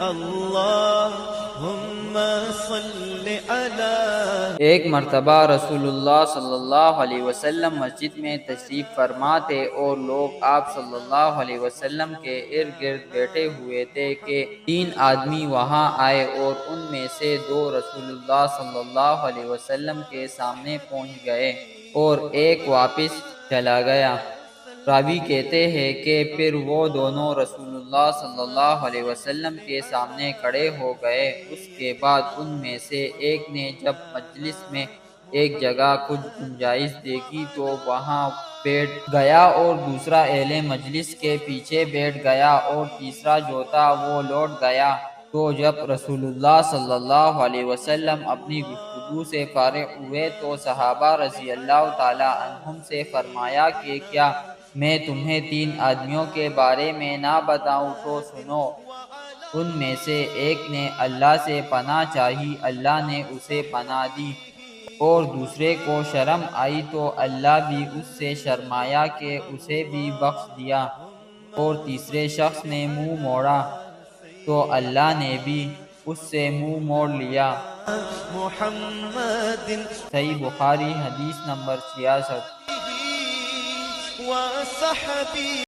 اللہم صل علی۔ ایک مرتبہ رسول اللہ صلی اللہ علیہ وسلم مسجد میں تشریف فرما تھے اور لوگ آپ صلی اللہ علیہ وسلم کے ارد گرد بیٹھے ہوئے تھے کہ 3 آدمی وہاں آئے اور ان میں سے 2 رسول اللہ صلی اللہ علیہ وسلم کے سامنے پہنچ گئے اور ایک واپس چلا گیا۔ راوی کہتے ہیں کہ پھر وہ دونوں رسول اللہ صلی اللہ علیہ وسلم کے سامنے کھڑے ہو گئے۔ اس کے بعد ان میں سے ایک نے جب مجلس میں ایک جگہ کچھ گنجائش دیکھی تو وہاں بیٹھ گیا اور دوسرا اہل مجلس کے پیچھے بیٹھ گیا اور تیسرا جو تھا وہ لوٹ گیا۔ تو جب رسول اللہ صلی اللہ علیہ وسلم اپنی گفتگو سے فارغ ہوئے تو صحابہ رضی اللہ تعالی عنہم سے فرمایا کہ کیا میں تمہیں 3 آدمیوں کے بارے میں نہ بتاؤں تو سنو۔ ان میں سے ایک نے اللہ سے پناہ چاہی، اللہ نے اسے پناہ دی، اور دوسرے کو شرم آئی تو اللہ بھی اس سے شرمایا کہ اسے بھی بخش دیا، اور تیسرے شخص نے منہ موڑا تو اللہ نے بھی اس سے منہ موڑ لیا۔ محمد صحیح بخاری حدیث نمبر 66۔ وصحبه